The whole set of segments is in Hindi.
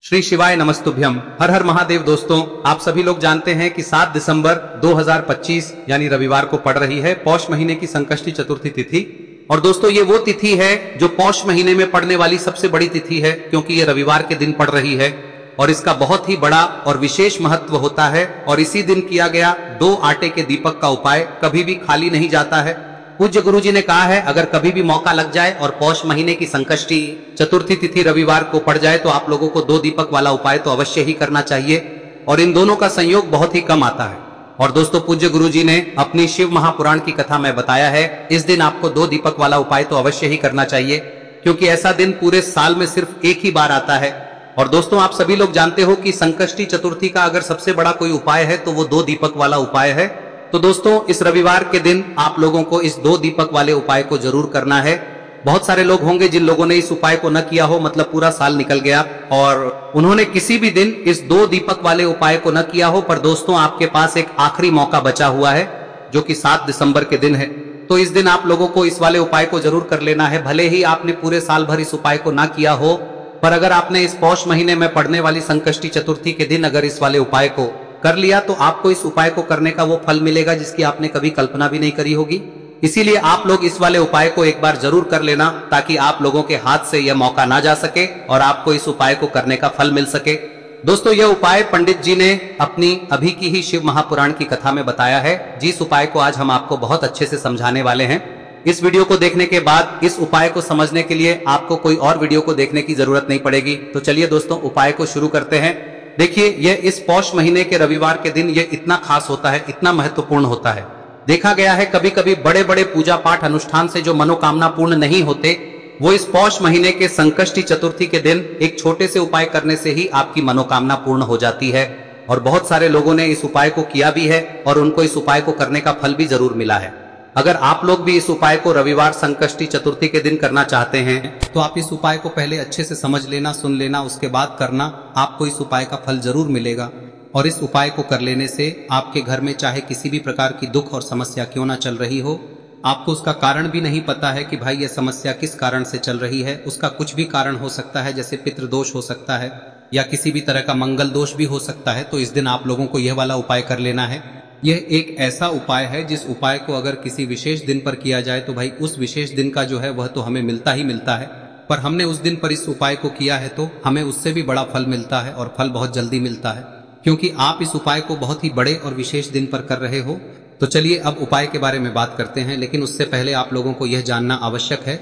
श्री शिवाय नमस्तुभ्यम। हर हर महादेव। दोस्तों, आप सभी लोग जानते हैं कि 7 दिसंबर 2025 यानी रविवार को पड़ रही है पौष महीने की संकष्टी चतुर्थी तिथि। और दोस्तों, ये वो तिथि है जो पौष महीने में पड़ने वाली सबसे बड़ी तिथि है, क्योंकि ये रविवार के दिन पड़ रही है और इसका बहुत ही बड़ा और विशेष महत्व होता है। और इसी दिन किया गया 2 आटे के दीपक का उपाय कभी भी खाली नहीं जाता है। पूज्य गुरु जी ने कहा है, अगर कभी भी मौका लग जाए और पौष महीने की संकष्टी चतुर्थी तिथि रविवार को पड़ जाए तो आप लोगों को 2 दीपक वाला उपाय तो अवश्य ही करना चाहिए। और इन दोनों का संयोग बहुत ही कम आता है। और दोस्तों, पूज्य गुरु जी ने अपनी शिव महापुराण की कथा में बताया है, इस दिन आपको 2 दीपक वाला उपाय तो अवश्य ही करना चाहिए, क्योंकि ऐसा दिन पूरे साल में सिर्फ एक ही बार आता है। और दोस्तों, आप सभी लोग जानते हो कि संकष्टी चतुर्थी का अगर सबसे बड़ा कोई उपाय है तो वो 2 दीपक वाला उपाय है। तो दोस्तों, इस रविवार के दिन आप लोगों को इस 2 दीपक वाले उपाय को जरूर करना है। बहुत सारे लोग होंगे जिन लोगों ने इस उपाय को न किया हो, मतलब पूरा साल निकल गया और उन्होंने किसी भी दिन इस 2 दीपक वाले उपाय को न किया हो। पर दोस्तों, आपके पास एक आखिरी मौका बचा हुआ है, जो कि 7 दिसंबर के दिन है। तो इस दिन आप लोगों को इस वाले उपाय को जरूर कर लेना है। भले ही आपने पूरे साल भर इस उपाय को ना किया हो, पर अगर आपने इस पौष महीने में पड़ने वाली संकष्टी चतुर्थी के दिन अगर इस वाले उपाय को कर लिया तो आपको इस उपाय को करने का वो फल मिलेगा जिसकी आपने कभी कल्पना भी नहीं करी होगी। इसीलिए आप लोग इस वाले उपाय को एक बार जरूर कर लेना, ताकि आप लोगों के हाथ से यह मौका ना जा सके और आपको इस उपाय को करने का फल मिल सके। दोस्तों, यह उपाय पंडित जी ने अपनी अभी की ही शिव महापुराण की कथा में बताया है, जिस उपाय को आज हम आपको बहुत अच्छे से समझाने वाले हैं। इस वीडियो को देखने के बाद इस उपाय को समझने के लिए आपको कोई और वीडियो को देखने की जरूरत नहीं पड़ेगी। तो चलिए दोस्तों, उपाय को शुरू करते हैं। देखिए, यह इस पौष महीने के रविवार के दिन यह इतना खास होता है, इतना महत्वपूर्ण होता है। देखा गया है कभी कभी बड़े बड़े पूजा पाठ अनुष्ठान से जो मनोकामना पूर्ण नहीं होते, वो इस पौष महीने के संकष्टी चतुर्थी के दिन एक छोटे से उपाय करने से ही आपकी मनोकामना पूर्ण हो जाती है। और बहुत सारे लोगों ने इस उपाय को किया भी है और उनको इस उपाय को करने का फल भी जरूर मिला है। अगर आप लोग भी इस उपाय को रविवार संकष्टी चतुर्थी के दिन करना चाहते हैं तो आप इस उपाय को पहले अच्छे से समझ लेना, सुन लेना, उसके बाद करना। आपको इस उपाय का फल जरूर मिलेगा। और इस उपाय को कर लेने से आपके घर में चाहे किसी भी प्रकार की दुख और समस्या क्यों ना चल रही हो, आपको उसका कारण भी नहीं पता है कि भाई ये समस्या किस कारण से चल रही है। उसका कुछ भी कारण हो सकता है, जैसे पितृदोष हो सकता है या किसी भी तरह का मंगल दोष भी हो सकता है। तो इस दिन आप लोगों को यह वाला उपाय कर लेना है। यह एक ऐसा उपाय है जिस उपाय को अगर किसी विशेष दिन पर किया जाए तो भाई उस विशेष दिन का जो है वह तो हमें मिलता ही मिलता है। पर हमने उस दिन पर इस उपाय को किया है तो हमें उससे भी बड़ा फल मिलता है, और फल बहुत जल्दी मिलता है, क्योंकि आप इस उपाय को बहुत ही बड़े और विशेष दिन पर कर रहे हो। तो चलिए अब उपाय के बारे में बात करते हैं, लेकिन उससे पहले आप लोगों को यह जानना आवश्यक है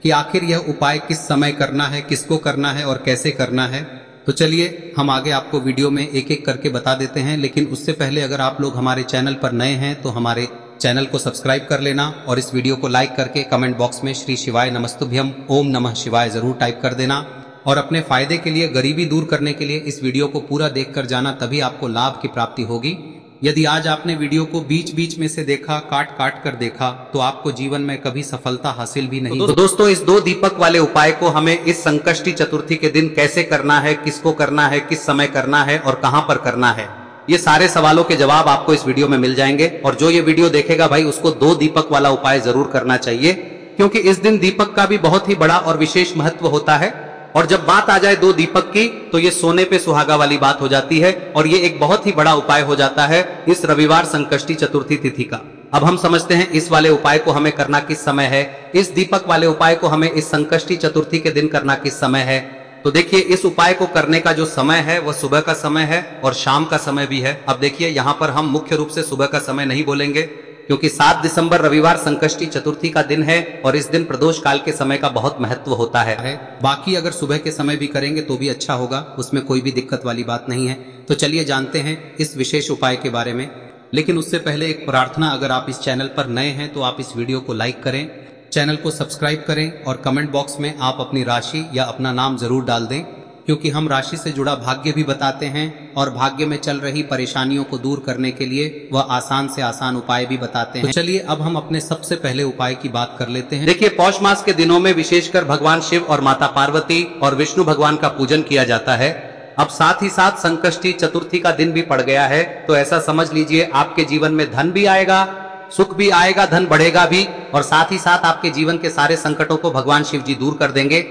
कि आखिर यह उपाय किस समय करना है, किसको करना है और कैसे करना है। तो चलिए हम आगे आपको वीडियो में एक एक करके बता देते हैं। लेकिन उससे पहले अगर आप लोग हमारे चैनल पर नए हैं तो हमारे चैनल को सब्सक्राइब कर लेना और इस वीडियो को लाइक करके कमेंट बॉक्स में श्री शिवाय नमस्तुभ्यम ओम नमः शिवाय जरूर टाइप कर देना। और अपने फायदे के लिए, गरीबी दूर करने के लिए इस वीडियो को पूरा देखकर जाना, तभी आपको लाभ की प्राप्ति होगी। यदि आज आपने वीडियो को बीच बीच में से देखा, काट काट कर देखा, तो आपको जीवन में कभी सफलता हासिल भी नहीं। तो दोस्तों, इस 2 दीपक वाले उपाय को हमें इस संकष्टी चतुर्थी के दिन कैसे करना है, किसको करना है, किस समय करना है और कहां पर करना है, ये सारे सवालों के जवाब आपको इस वीडियो में मिल जाएंगे। और जो ये वीडियो देखेगा भाई, उसको 2 दीपक वाला उपाय जरूर करना चाहिए, क्योंकि इस दिन दीपक का भी बहुत ही बड़ा और विशेष महत्व होता है। और जब बात आ जाए 2 दीपक की, तो ये सोने पे सुहागा वाली बात हो जाती है और ये एक बहुत ही बड़ा उपाय हो जाता है इस रविवार संकष्टी चतुर्थी तिथि का। अब हम समझते हैं इस वाले उपाय को हमें करना किस समय है, इस दीपक वाले उपाय को हमें इस संकष्टी चतुर्थी के दिन करना किस समय है। तो देखिए, इस उपाय को करने का जो समय है वह सुबह का समय है और शाम का समय भी है। अब देखिए, यहाँ पर हम मुख्य रूप से सुबह का समय नहीं बोलेंगे, क्योंकि 7 दिसंबर रविवार संकष्टी चतुर्थी का दिन है और इस दिन प्रदोष काल के समय का बहुत महत्व होता है। बाकी अगर सुबह के समय भी करेंगे तो भी अच्छा होगा, उसमें कोई भी दिक्कत वाली बात नहीं है। तो चलिए जानते हैं इस विशेष उपाय के बारे में। लेकिन उससे पहले एक प्रार्थना, अगर आप इस चैनल पर नए हैं तो आप इस वीडियो को लाइक करें, चैनल को सब्सक्राइब करें और कमेंट बॉक्स में आप अपनी राशि या अपना नाम जरूर डाल दें, क्योंकि हम राशि से जुड़ा भाग्य भी बताते हैं और भाग्य में चल रही परेशानियों को दूर करने के लिए वह आसान से आसान उपाय भी बताते हैं। तो चलिए अब हम अपने सबसे पहले उपाय की बात कर लेते हैं। देखिए, पौष मास के दिनों में विशेषकर भगवान शिव और माता पार्वती और विष्णु भगवान का पूजन किया जाता है। अब साथ ही साथ संकष्टी चतुर्थी का दिन भी पड़ गया है, तो ऐसा समझ लीजिए आपके जीवन में धन भी आएगा, सुख भी आएगा, धन बढ़ेगा भी, और साथ ही साथ आपके जीवन के सारे संकटों को भगवान शिव जी दूर कर देंगे।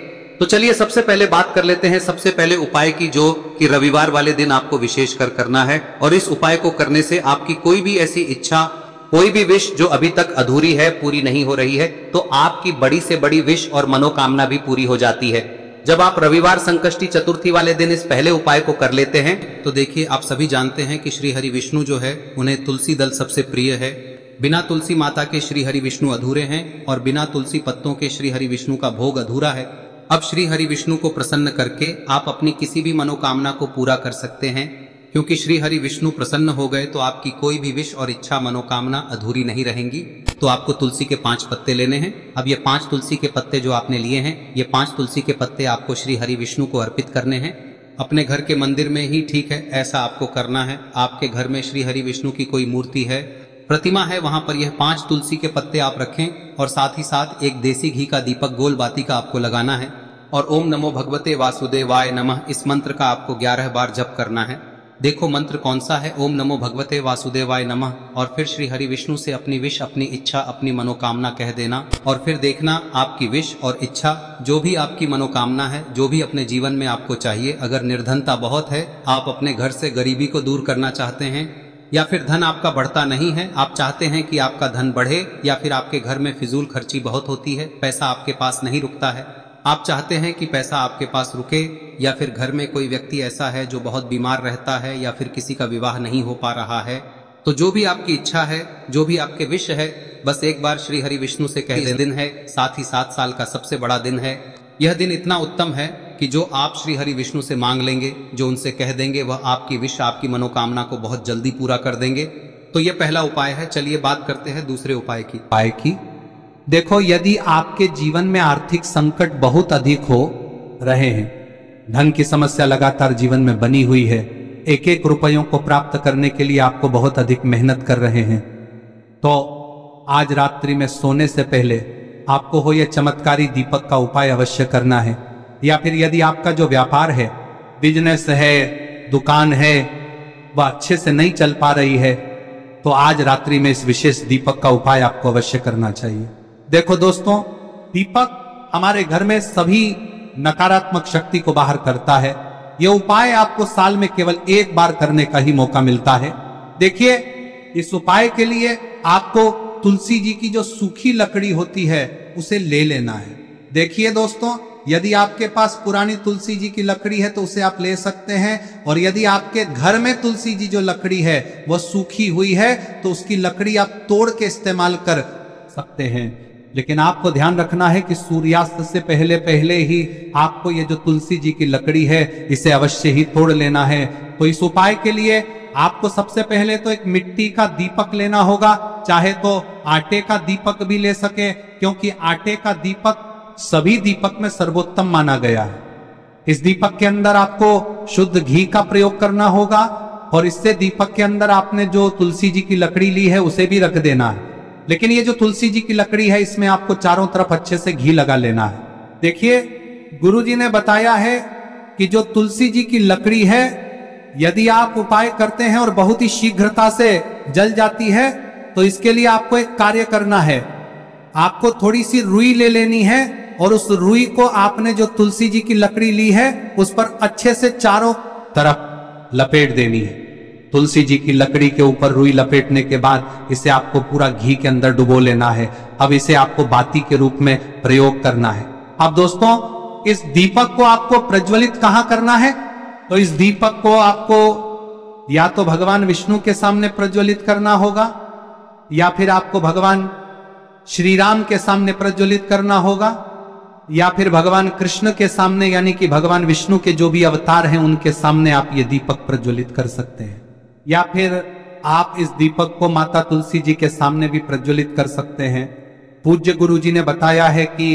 तो चलिए सबसे पहले बात कर लेते हैं सबसे पहले उपाय की, जो कि रविवार वाले दिन आपको विशेष कर करना है। और इस उपाय को करने से आपकी कोई भी ऐसी इच्छा, कोई भी विश जो अभी तक अधूरी है, पूरी नहीं हो रही है, तो आपकी बड़ी से बड़ी विश और मनोकामना भी पूरी हो जाती है। जब आप रविवार संकष्टी चतुर्थी वाले दिन इस पहले उपाय को कर लेते हैं तो देखिए, आप सभी जानते हैं कि श्री हरि विष्णु जो है उन्हें तुलसी दल सबसे प्रिय है। बिना तुलसी माता के श्री हरि विष्णु अधूरे हैं और बिना तुलसी पत्तों के श्री हरि विष्णु का भोग अधूरा है। अब श्री हरि विष्णु को प्रसन्न करके आप अपनी किसी भी मनोकामना को पूरा कर सकते हैं, क्योंकि श्री हरि विष्णु प्रसन्न हो गए तो आपकी कोई भी विश और इच्छा मनोकामना अधूरी नहीं रहेंगी। तो आपको तुलसी के 5 पत्ते लेने हैं। अब ये 5 तुलसी के पत्ते जो आपने लिए हैं, ये 5 तुलसी के पत्ते आपको श्री हरि विष्णु को अर्पित करने हैं। अपने घर के मंदिर में ही ठीक है, ऐसा आपको करना है। आपके घर में श्री हरि विष्णु की कोई मूर्ति है, प्रतिमा है, वहां पर यह 5 तुलसी के पत्ते आप रखें और साथ ही साथ एक देसी घी का दीपक गोल बाती का आपको लगाना है। और ओम नमो भगवते वासुदेवाय नमः इस मंत्र का आपको 11 बार जप करना है। देखो मंत्र कौन सा है, ओम नमो भगवते वासुदेवाय नमः, और फिर श्री हरि विष्णु से अपनी विश, अपनी इच्छा, अपनी मनोकामना कह देना। और फिर देखना आपकी विश और इच्छा, जो भी आपकी मनोकामना है, जो भी अपने जीवन में आपको चाहिए। अगर निर्धनता बहुत है, आप अपने घर से गरीबी को दूर करना चाहते हैं, या फिर धन आपका बढ़ता नहीं है, आप चाहते हैं कि आपका धन बढ़े, या फिर आपके घर में फिजूल खर्ची बहुत होती है, पैसा आपके पास नहीं रुकता है, आप चाहते हैं कि पैसा आपके पास रुके, या फिर घर में कोई व्यक्ति ऐसा है जो बहुत बीमार रहता है, या फिर किसी का विवाह नहीं हो पा रहा है, तो जो भी आपकी इच्छा है, जो भी आपके विश है, बस एक बार श्री हरि विष्णु से कह दें। दिन है, साथ ही 7 साल का सबसे बड़ा दिन है। यह दिन इतना उत्तम है कि जो आप श्री हरि विष्णु से मांग लेंगे, जो उनसे कह देंगे, वह आपकी विश, आपकी मनोकामना को बहुत जल्दी पूरा कर देंगे। तो यह पहला उपाय है। चलिए बात करते हैं दूसरे उपाय की। देखो, यदि आपके जीवन में आर्थिक संकट बहुत अधिक हो रहे हैं, धन की समस्या लगातार जीवन में बनी हुई है, एक एक रुपयों को प्राप्त करने के लिए आपको बहुत अधिक मेहनत कर रहे हैं, तो आज रात्रि में सोने से पहले आपको हो यह चमत्कारी दीपक का उपाय अवश्य करना है। या फिर यदि आपका जो व्यापार है, बिजनेस है, दुकान है, वह अच्छे से नहीं चल पा रही है, तो आज रात्रि में इस विशेष दीपक का उपाय आपको अवश्य करना चाहिए। देखो दोस्तों, दीपक हमारे घर में सभी नकारात्मक शक्ति को बाहर करता है। यह उपाय आपको साल में केवल 1 बार करने का ही मौका मिलता है। देखिए, इस उपाय के लिए आपको तुलसी जी की जो सूखी लकड़ी होती है उसे ले लेना है। देखिए दोस्तों, यदि आपके पास पुरानी तुलसी जी की लकड़ी है तो उसे आप ले सकते हैं, और यदि आपके घर में तुलसी जी जो लकड़ी है वह सूखी हुई है तो उसकी लकड़ी आप तोड़ के इस्तेमाल कर सकते हैं। लेकिन आपको ध्यान रखना है कि सूर्यास्त से पहले पहले ही आपको ये जो तुलसी जी की लकड़ी है इसे अवश्य ही तोड़ लेना है। तो इस उपाय के लिए आपको सबसे पहले तो एक मिट्टी का दीपक लेना होगा, चाहे तो आटे का दीपक भी ले सके, क्योंकि आटे का दीपक सभी दीपक में सर्वोत्तम माना गया है। इस दीपक के अंदर आपको शुद्ध घी का प्रयोग करना होगा, और इससे दीपक के अंदर आपने जो तुलसी जी की लकड़ी ली है उसे भी रख देना है। लेकिन ये जो तुलसी जी की लकड़ी है, इसमें आपको चारों तरफ अच्छे से घी लगा लेना है। देखिए, गुरुजी ने बताया है कि जो तुलसी जी की लकड़ी है, यदि आप उपाय करते हैं और बहुत ही शीघ्रता से जल जाती है, तो इसके लिए आपको एक कार्य करना है। आपको थोड़ी सी रुई ले लेनी है, और उस रुई को आपने जो तुलसी जी की लकड़ी ली है उस पर अच्छे से चारों तरफ लपेट देनी है। तुलसी जी की लकड़ी के ऊपर रुई लपेटने के बाद इसे आपको पूरा घी के अंदर डुबो लेना है। अब इसे आपको बाती के रूप में प्रयोग करना है। अब दोस्तों, इस दीपक को आपको प्रज्वलित कहां करना है? तो इस दीपक को आपको या तो भगवान विष्णु के सामने प्रज्वलित करना होगा, या फिर आपको भगवान श्री राम के सामने प्रज्वलित करना होगा, या फिर भगवान कृष्ण के सामने, यानी कि भगवान विष्णु के जो भी अवतार हैं उनके सामने आप ये दीपक प्रज्वलित कर सकते हैं। या फिर आप इस दीपक को माता तुलसी जी के सामने भी प्रज्वलित कर सकते हैं। पूज्य गुरु जी ने बताया है कि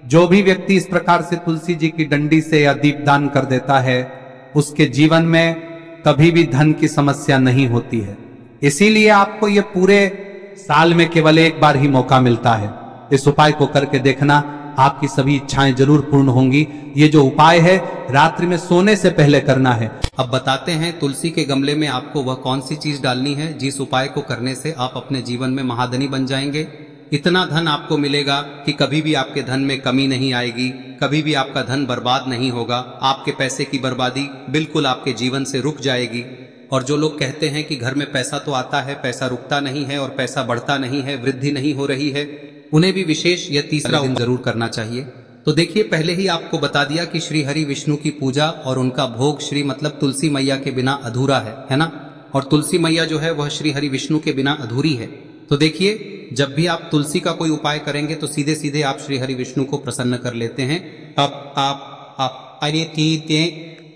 जो भी व्यक्ति इस प्रकार से तुलसी जी की डंडी से या दीपदान कर देता है, उसके जीवन में कभी भी धन की समस्या नहीं होती है। इसीलिए आपको ये पूरे साल में केवल 1 बार ही मौका मिलता है। इस उपाय को करके देखना, आपकी सभी इच्छाएं जरूर पूर्ण होंगी। ये जो उपाय है रात्रि में सोने से पहले करना है। अब बताते हैं तुलसी के गमले में आपको वह कौन सी चीज डालनी है जिस उपाय को करने से आप अपने जीवन में महाधनी बन जाएंगे। इतना धन आपको मिलेगा कि कभी भी आपके धन में कमी नहीं आएगी, कभी भी आपका धन बर्बाद नहीं होगा। आपके पैसे की बर्बादी बिल्कुल आपके जीवन से रुक जाएगी। और जो लोग कहते हैं कि घर में पैसा तो आता है, पैसा रुकता नहीं है और पैसा बढ़ता नहीं है, वृद्धि नहीं हो रही है, उन्हें भी विशेष यह तीसरा दिन जरूर करना चाहिए। तो देखिए, पहले ही आपको बता दिया कि श्री हरि विष्णु की पूजा और उनका भोग श्री मतलब तुलसी मैया के बिना अधूरा है ना। और तुलसी मैया जो है वह श्री हरि विष्णु के बिना अधूरी है। तो देखिए, जब भी आप तुलसी का कोई उपाय करेंगे तो सीधे सीधे आप श्री हरि विष्णु को प्रसन्न कर लेते हैं।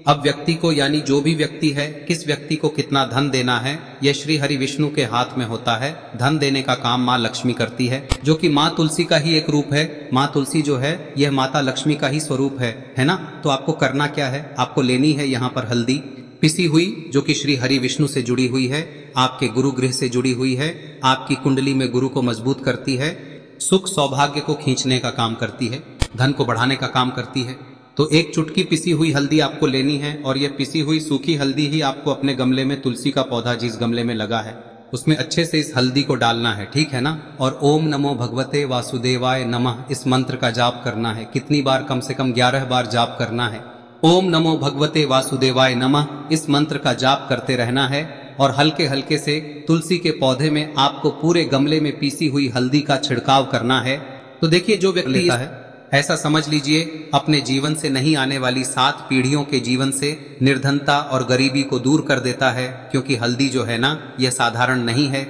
अब व्यक्ति को, यानी जो भी व्यक्ति है, किस व्यक्ति को कितना धन देना है, यह श्री हरि विष्णु के हाथ में होता है। धन देने का काम माँ लक्ष्मी करती है, जो कि माँ तुलसी का ही एक रूप है। माँ तुलसी जो है यह माता लक्ष्मी का ही स्वरूप है ना। तो आपको करना क्या है, आपको लेनी है यहाँ पर हल्दी पिसी हुई, जो कि श्री हरि विष्णु से जुड़ी हुई है, आपके गुरु गृह से जुड़ी हुई है, आपकी कुंडली में गुरु को मजबूत करती है, सुख सौभाग्य को खींचने का काम करती है, धन को बढ़ाने का काम करती है। तो एक चुटकी पिसी हुई हल्दी आपको लेनी है और यह पिसी हुई सूखी हल्दी ही आपको अपने गमले में, तुलसी का पौधा जिस गमले में लगा है उसमें अच्छे से इस हल्दी को डालना है, ठीक है ना। और ओम नमो भगवते वासुदेवाय नमः इस मंत्र का जाप करना है। कितनी बार? कम से कम 11 बार जाप करना है। ओम नमो भगवते वासुदेवाय नमः इस मंत्र का जाप करते रहना है और हल्के हल्के से तुलसी के पौधे में आपको पूरे गमले में पीसी हुई हल्दी का छिड़काव करना है। तो देखिए, जो व्यक्ति लेता है, ऐसा समझ लीजिए अपने जीवन से नहीं आने वाली 7 पीढ़ियों के जीवन से निर्धनता और गरीबी को दूर कर देता है। क्योंकि हल्दी जो है ना, यह साधारण नहीं है।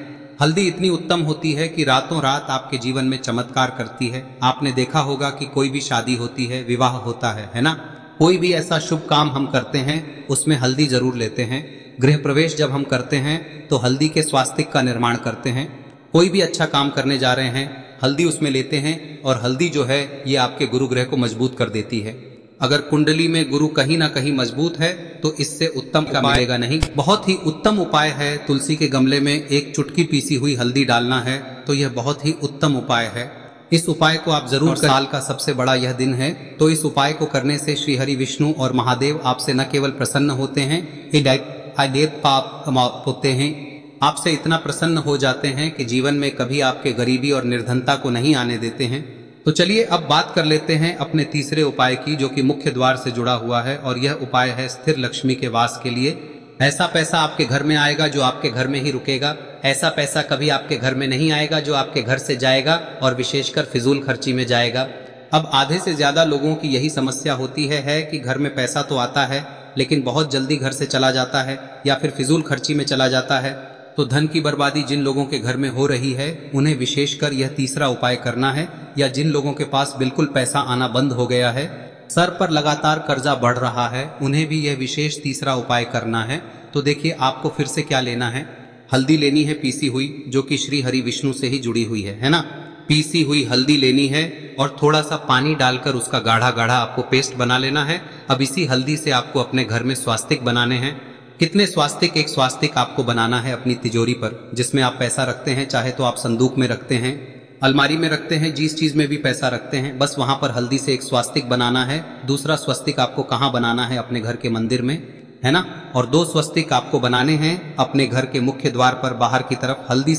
हल्दी इतनी उत्तम होती है कि रातों रात आपके जीवन में चमत्कार करती है। आपने देखा होगा कि कोई भी शादी होती है, विवाह होता है ना, कोई भी ऐसा शुभ काम हम करते हैं उसमें हल्दी जरूर लेते हैं। गृह प्रवेश जब हम करते हैं तो हल्दी के स्वास्तिक का निर्माण करते हैं। कोई भी अच्छा काम करने जा रहे हैं, हल्दी उसमें लेते हैं और हल्दी जो है ये आपके गुरु ग्रह को मजबूत कर देती है। अगर कुंडली में गुरु कहीं ना कहीं मजबूत है तो इससे उत्तम का मिलेगा नहीं। बहुत ही उत्तम उपाय है, तुलसी के गमले में एक चुटकी पीसी हुई हल्दी डालना है, तो यह बहुत ही उत्तम उपाय है। इस उपाय को आप जरूर, साल का सबसे बड़ा यह दिन है, तो इस उपाय को करने से श्री हरि विष्णु और महादेव आपसे न केवल प्रसन्न होते हैं, पाप होते हैं, आपसे इतना प्रसन्न हो जाते हैं कि जीवन में कभी आपके गरीबी और निर्धनता को नहीं आने देते हैं। तो चलिए अब बात कर लेते हैं अपने तीसरे उपाय की, जो कि मुख्य द्वार से जुड़ा हुआ है। और यह उपाय है स्थिर लक्ष्मी के वास के लिए। ऐसा पैसा आपके घर में आएगा जो आपके घर में ही रुकेगा। ऐसा पैसा कभी आपके घर में नहीं आएगा जो आपके घर से जाएगा और विशेषकर फिजूल खर्ची में जाएगा। अब आधे से ज्यादा लोगों की यही समस्या होती है कि घर में पैसा तो आता है लेकिन बहुत जल्दी घर से चला जाता है या फिर फिजूल खर्ची में चला जाता है। तो धन की बर्बादी जिन लोगों के घर में हो रही है उन्हें विशेषकर यह तीसरा उपाय करना है। या जिन लोगों के पास बिल्कुल पैसा आना बंद हो गया है, सर पर लगातार कर्जा बढ़ रहा है, उन्हें भी यह विशेष तीसरा उपाय करना है। तो देखिए, आपको फिर से क्या लेना है, हल्दी लेनी है पीसी हुई, जो कि श्री हरि विष्णु से ही जुड़ी हुई है ना। पीसी हुई हल्दी लेनी है और थोड़ा सा पानी डालकर उसका गाढ़ा गाढ़ा आपको पेस्ट बना लेना है। अब इसी हल्दी से आपको अपने घर में स्वास्तिक बनाने हैं। कितने स्वास्तिक? एक स्वास्तिक आपको बनाना है अपनी तिजोरी पर, जिसमें आप पैसा रखते हैं। चाहे तो आप संदूक में रखते हैं, अलमारी में रखते हैं, जिस चीज में भी पैसा रखते हैं, बस वहां पर हल्दी से एक स्वास्तिक बनाना है। दूसरा स्वस्तिक आपको कहाँ बनाना है? अपने घर के मंदिर में, है ना। और 2 स्वस्तिक आपको बनाने हैं अपने घर के मुख्य द्वार पर बाहर की तरफ। हल्दी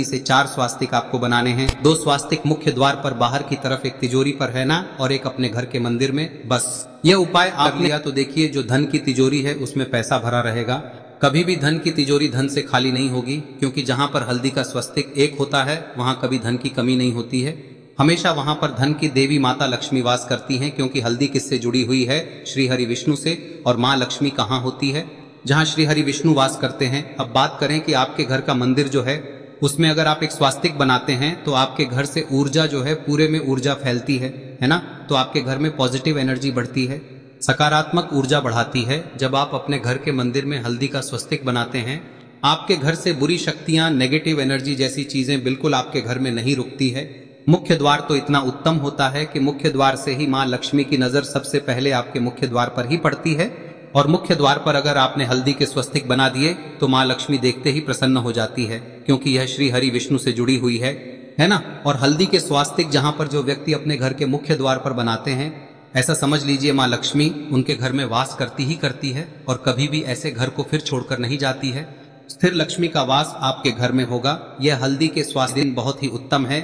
से 4 स्वास्तिक आपको बनाने हैं। 2 स्वास्तिक मुख्य द्वार पर बाहर की तरफ, एक तिजोरी पर, है ना, और एक अपने घर के मंदिर में। बस यह उपाय आप लिया तो देखिए, जो धन की तिजोरी है उसमें पैसा भरा रहेगा। कभी भी धन की तिजोरी धन से खाली नहीं होगी, क्योंकि जहां पर हल्दी का स्वस्तिक एक होता है वहां कभी धन की कमी नहीं होती है। हमेशा वहां पर धन की देवी माता लक्ष्मी वास करती हैं, क्योंकि हल्दी किससे जुड़ी हुई है? श्री हरि विष्णु से। और माँ लक्ष्मी कहाँ होती है? जहाँ श्री हरि विष्णु वास करते हैं। अब बात करें कि आपके घर का मंदिर जो है उसमें अगर आप एक स्वास्तिक बनाते हैं तो आपके घर से ऊर्जा जो है, पूरे में ऊर्जा फैलती है ना। तो आपके घर में पॉजिटिव एनर्जी बढ़ती है, सकारात्मक ऊर्जा बढ़ाती है। जब आप अपने घर के मंदिर में हल्दी का स्वस्तिक बनाते हैं, आपके घर से बुरी शक्तियां, नेगेटिव एनर्जी जैसी चीजें बिल्कुल आपके घर में नहीं रुकती है। मुख्य द्वार तो इतना उत्तम होता है कि मुख्य द्वार से ही माँ लक्ष्मी की नजर सबसे पहले आपके मुख्य द्वार पर ही पड़ती है। और मुख्य द्वार पर अगर आपने हल्दी के स्वस्तिक बना दिए तो माँ लक्ष्मी देखते ही प्रसन्न हो जाती है, क्योंकि यह श्री हरि विष्णु से जुड़ी हुई है ना। और हल्दी के स्वास्तिक जहां पर जो व्यक्ति अपने घर के मुख्य द्वार पर बनाते हैं, ऐसा समझ लीजिए माँ लक्ष्मी उनके घर में वास करती ही करती है और कभी भी ऐसे घर को फिर छोड़कर नहीं जाती है। स्थिर लक्ष्मी का वास आपके घर में होगा। यह हल्दी के स्वास्थ्य दिन बहुत ही उत्तम है।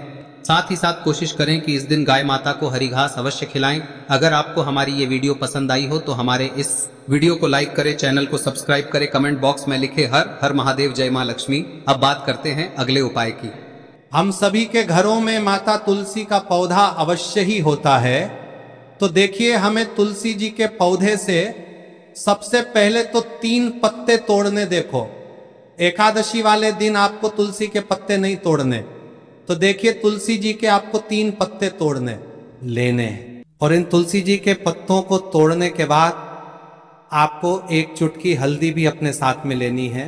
साथ ही साथ कोशिश करें कि इस दिन गाय माता को हरी घास अवश्य खिलाएं। अगर आपको हमारी ये वीडियो पसंद आई हो तो हमारे इस वीडियो को लाइक करें, चैनल को सब्सक्राइब करें, कमेंट बॉक्स में लिखे हर हर महादेव, जय मां लक्ष्मी। अब बात करते हैं अगले उपाय की। हम सभी के घरों में माता तुलसी का पौधा अवश्य ही होता है। तो देखिए, हमें तुलसी जी के पौधे से सबसे पहले तो 3 पत्ते तोड़ने। देखो, एकादशी वाले दिन आपको तुलसी के पत्ते नहीं तोड़ने। तो देखिए, तुलसी जी के आपको 3 पत्ते तोड़ने लेने हैं। और इन तुलसी जी के पत्तों को तोड़ने के बाद आपको 1 चुटकी हल्दी भी अपने साथ में लेनी है।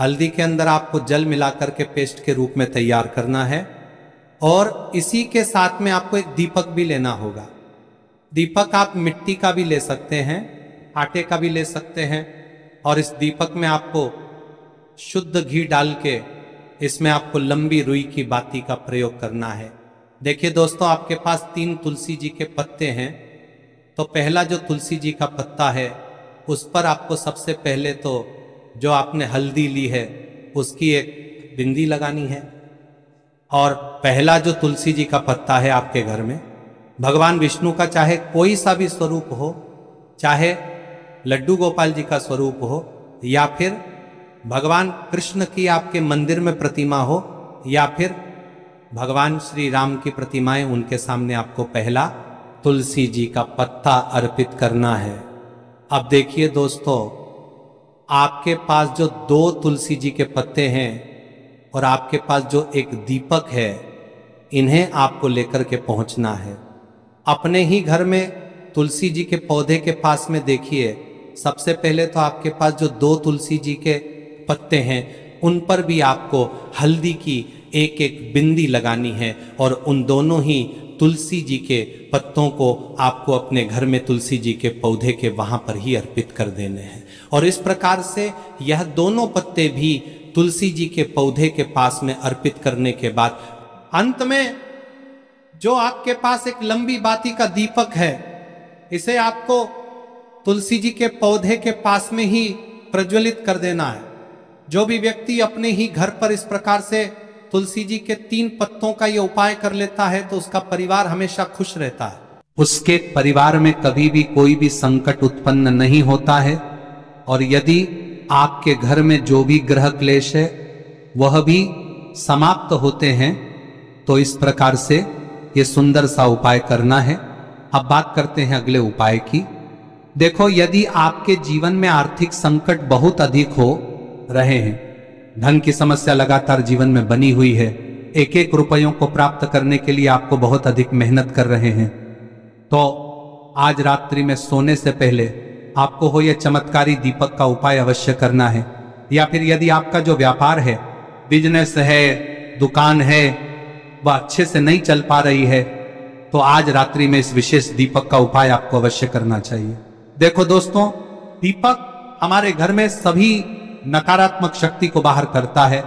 हल्दी के अंदर आपको जल मिलाकर के पेस्ट के रूप में तैयार करना है। और इसी के साथ में आपको एक दीपक भी लेना होगा। दीपक आप मिट्टी का भी ले सकते हैं, आटे का भी ले सकते हैं। और इस दीपक में आपको शुद्ध घी डाल के इसमें आपको लंबी रुई की बाती का प्रयोग करना है। देखिए दोस्तों, आपके पास 3 तुलसी जी के पत्ते हैं। तो पहला जो तुलसी जी का पत्ता है उस पर आपको सबसे पहले तो जो आपने हल्दी ली है उसकी एक बिंदी लगानी है। और पहला जो तुलसी जी का पत्ता है आपके घर में, भगवान विष्णु का चाहे कोई सा भी स्वरूप हो, चाहे लड्डू गोपाल जी का स्वरूप हो, या फिर भगवान कृष्ण की आपके मंदिर में प्रतिमा हो, या फिर भगवान श्री राम की प्रतिमाएं, उनके सामने आपको पहला तुलसी जी का पत्ता अर्पित करना है। अब देखिए दोस्तों, आपके पास जो 2 तुलसी जी के पत्ते हैं और आपके पास जो एक दीपक है, इन्हें आपको लेकर के पहुंचना है। अपने ही घर में तुलसी जी के पौधे के पास में देखिए, सबसे पहले तो आपके पास जो 2 तुलसी जी के पत्ते हैं उन पर भी आपको हल्दी की एक बिंदी लगानी है। और उन दोनों ही तुलसी जी के पत्तों को आपको अपने घर में तुलसी जी के पौधे के वहां पर ही अर्पित कर देने हैं। और इस प्रकार से यह दोनों पत्ते भी तुलसी जी के पौधे के पास में अर्पित करने के बाद अंत में जो आपके पास एक लंबी बाती का दीपक है, इसे आपको तुलसी जी के पौधे के पास में ही प्रज्वलित कर देना है। जो भी व्यक्ति अपने ही घर पर इस प्रकार से तुलसी जी के 3 पत्तों का ये उपाय कर लेता है तो उसका परिवार हमेशा खुश रहता है। उसके परिवार में कभी भी कोई भी संकट उत्पन्न नहीं होता है। और यदि आपके घर में जो भी ग्रह क्लेश है वह भी समाप्त होते हैं। तो इस प्रकार से ये सुंदर सा उपाय करना है। अब बात करते हैं अगले उपाय की। देखो, यदि आपके जीवन में आर्थिक संकट बहुत अधिक हो रहे हैं, धन की समस्या लगातार जीवन में बनी हुई है, एक रुपयों को प्राप्त करने के लिए आपको बहुत अधिक मेहनत कर रहे हैं, तो आज रात्रि में सोने से पहले आपको हो यह चमत्कारी दीपक का उपाय अवश्य करना है। या फिर यदि आपका जो व्यापार है, बिजनेस है, दुकान है, वह अच्छे से नहीं चल पा रही है, तो आज रात्रि में इस विशेष दीपक का उपाय आपको अवश्य करना चाहिए। देखो दोस्तों, दीपक हमारे घर में सभी नकारात्मक शक्ति को बाहर करता है।